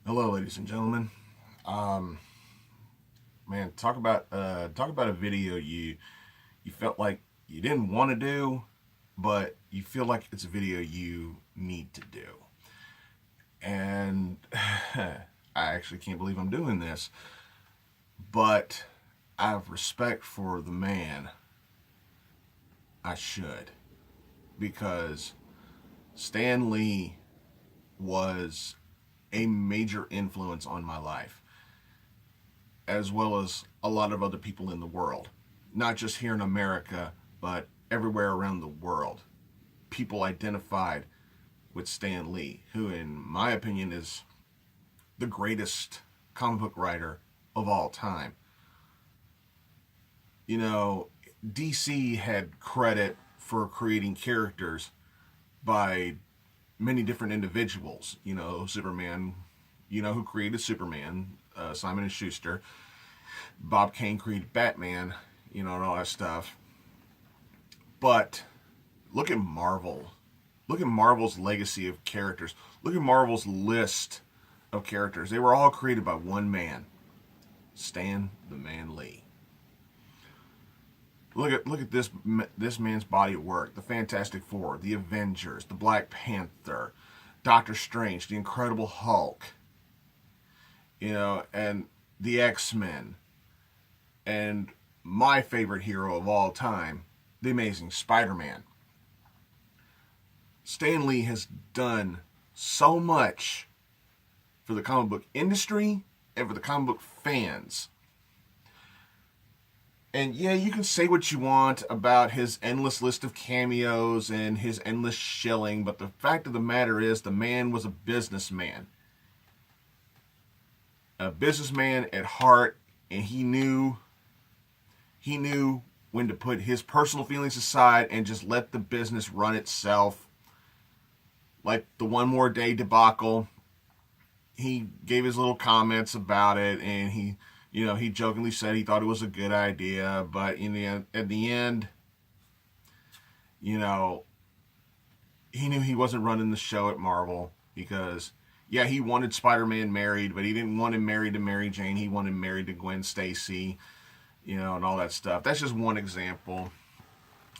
Hello, ladies and gentlemen. Um, Man, talk about a video you felt like you didn't want to do, but you feel like it's a video you need to do. And I actually can't believe I'm doing this, but I have respect for the man. I should, because Stan Lee was a major influence on my life, as well as a lot of other people in the world. Not just here in America, but everywhere around the world. People identified with Stan Lee, who, in my opinion, is the greatest comic book writer of all time. You know, DC had credit for creating characters by many different individuals. Superman, who created Superman, Simon and Schuster. Bob Kane created Batman, and all that stuff. But look at Marvel. Look at Marvel's legacy of characters. Look at Marvel's list of characters. They were all created by one man, Stan the Man Lee. Look at this man's body of work. The Fantastic Four, the Avengers, the Black Panther, Doctor Strange, the Incredible Hulk, and the X-Men, and my favorite hero of all time, the Amazing Spider-Man. Stan Lee has done so much for the comic book industry and for the comic book fans. And yeah, you can say what you want about his endless list of cameos and his endless shilling, but the fact of the matter is the man was a businessman. A businessman at heart, and he knew when to put his personal feelings aside and just let the business run itself. Like the One More Day debacle, he gave his little comments about it, and he jokingly said he thought it was a good idea, but at the end, he knew he wasn't running the show at Marvel because, yeah, he wanted Spider-Man married, but he didn't want him married to Mary Jane. He wanted him married to Gwen Stacy, and all that stuff. That's just one example.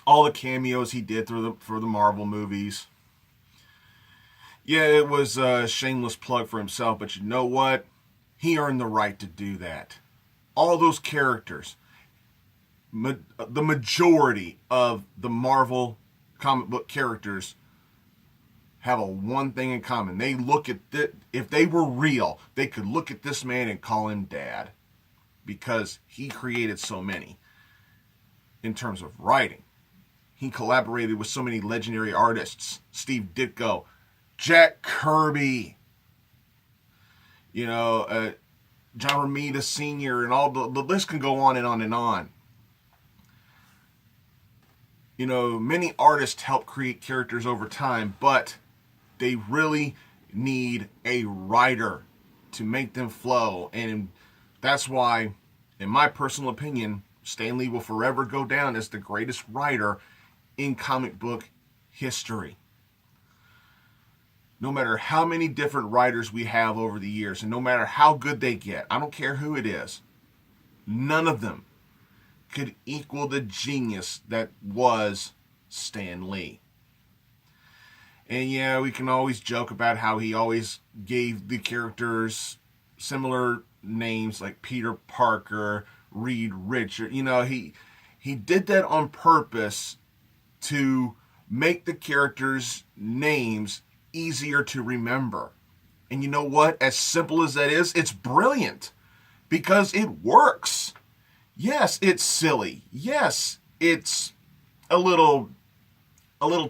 All the cameos he did for the Marvel movies. Yeah, it was a shameless plug for himself, but you know what? He earned the right to do that. All those characters, the majority of the Marvel comic book characters have a one thing in common. They look at if they were real, they could look at this man and call him dad, because he created so many. In terms of writing, he collaborated with so many legendary artists: Steve Ditko, Jack Kirby, John Romita Sr., and all the list can go on and on and on. Many artists help create characters over time, but they really need a writer to make them flow. And that's why, in my personal opinion, Stan Lee will forever go down as the greatest writer in comic book history. No matter how many different writers we have over the years, and no matter how good they get, I don't care who it is, none of them could equal the genius that was Stan Lee. And yeah, we can always joke about how he always gave the characters similar names like Peter Parker, Reed Richard. He did that on purpose to make the characters' names easier to remember. And you know what? As simple as that is, it's brilliant because it works. Yes, it's silly. Yes, it's a little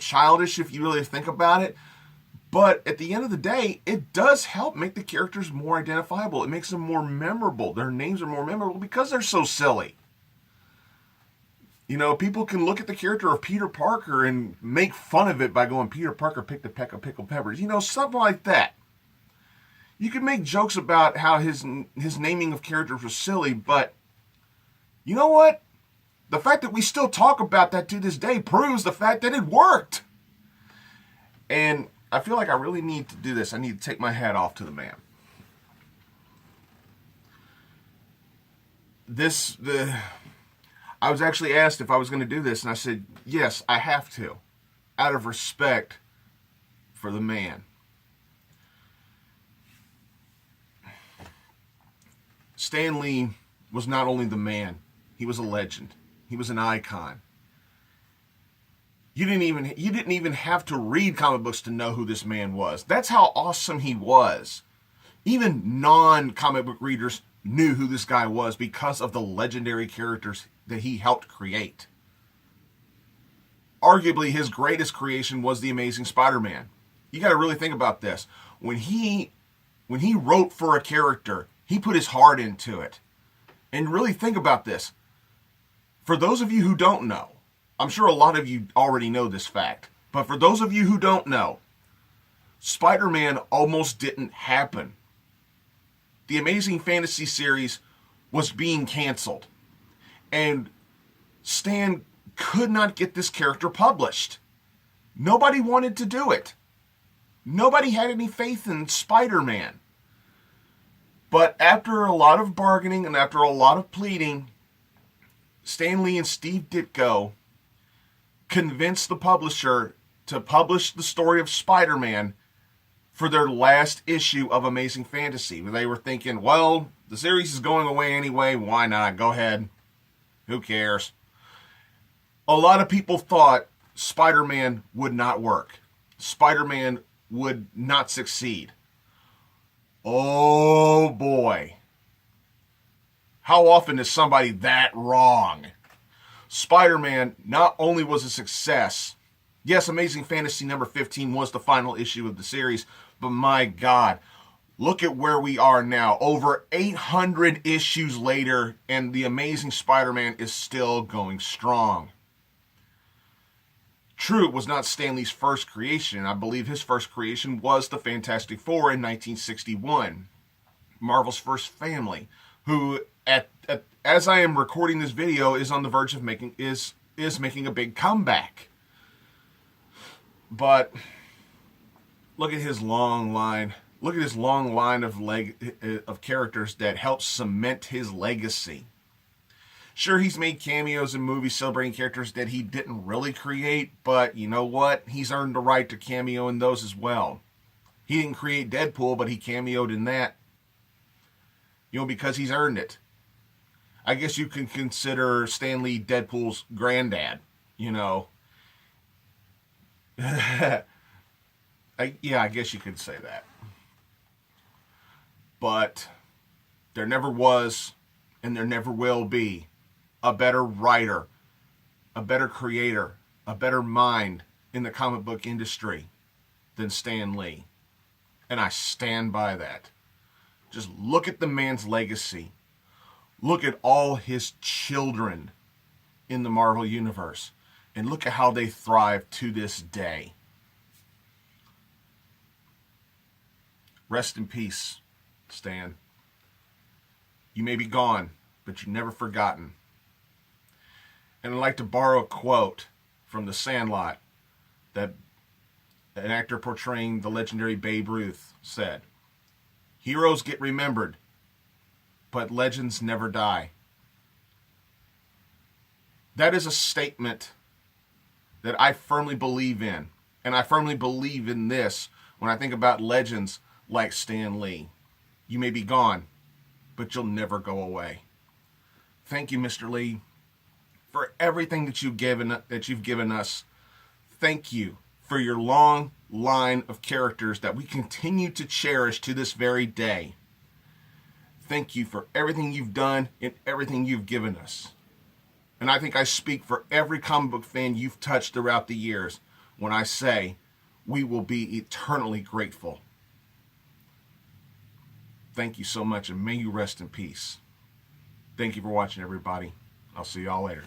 childish if you really think about it. But at the end of the day, it does help make the characters more identifiable. It makes them more memorable. Their names are more memorable because they're so silly. People can look at the character of Peter Parker and make fun of it by going, Peter Parker picked a peck of pickled peppers. Something like that. You can make jokes about how his naming of characters was silly, but you know what? The fact that we still talk about that to this day proves the fact that it worked. And I feel like I really need to do this. I need to take my hat off to the man. I was actually asked if I was going to do this, and I said, yes, I have to, out of respect for the man. Stan Lee was not only the man, he was a legend. He was an icon. You didn't even have to read comic books to know who this man was. That's how awesome he was. Even non-comic book readers knew who this guy was because of the legendary characters that he helped create. Arguably, his greatest creation was the Amazing Spider-Man. You got to really think about this. When he wrote for a character, he put his heart into it. And really think about this. For those of you who don't know, I'm sure a lot of you already know this fact, but for those of you who don't know, Spider-Man almost didn't happen. The Amazing Fantasy series was being canceled, and Stan could not get this character published. Nobody wanted to do it. Nobody had any faith in Spider-Man. But after a lot of bargaining and after a lot of pleading, Stan Lee and Steve Ditko convinced the publisher to publish the story of Spider-Man for their last issue of Amazing Fantasy. They were thinking, well, the series is going away anyway, why not? Go ahead. Who cares? A lot of people thought Spider-Man would not work. Spider-Man would not succeed. Oh boy. How often is somebody that wrong? Spider-Man not only was a success, yes, Amazing Fantasy number 15 was the final issue of the series, but my God, look at where we are now. Over 800 issues later, and the Amazing Spider-Man is still going strong. True, it was not Stan Lee's first creation. I believe his first creation was the Fantastic Four in 1961. Marvel's first family, who, as I am recording this video, is on the verge of making a big comeback. But look at his long line. Look at his long line of characters that helped cement his legacy. Sure, he's made cameos in movies celebrating characters that he didn't really create, but you know what? He's earned the right to cameo in those as well. He didn't create Deadpool, but he cameoed in that. Because he's earned it. I guess you can consider Stan Lee Deadpool's granddad, I guess you could say that. But there never was, and there never will be, a better writer, a better creator, a better mind in the comic book industry than Stan Lee. And I stand by that. Just look at the man's legacy. Look at all his children in the Marvel Universe. And look at how they thrive to this day. Rest in peace, Stan. You may be gone, but you're never forgotten. And I'd like to borrow a quote from The Sandlot that an actor portraying the legendary Babe Ruth said. Heroes get remembered, but legends never die. That is a statement that I firmly believe in. And I firmly believe in this when I think about legends like Stan Lee. You may be gone, but you'll never go away. Thank you, Mr. Lee, for everything that you've given us. Thank you for your long line of characters that we continue to cherish to this very day. Thank you for everything you've done and everything you've given us. And I think I speak for every comic book fan you've touched throughout the years when I say we will be eternally grateful. Thank you so much, and may you rest in peace. Thank you for watching, everybody. I'll see y'all later.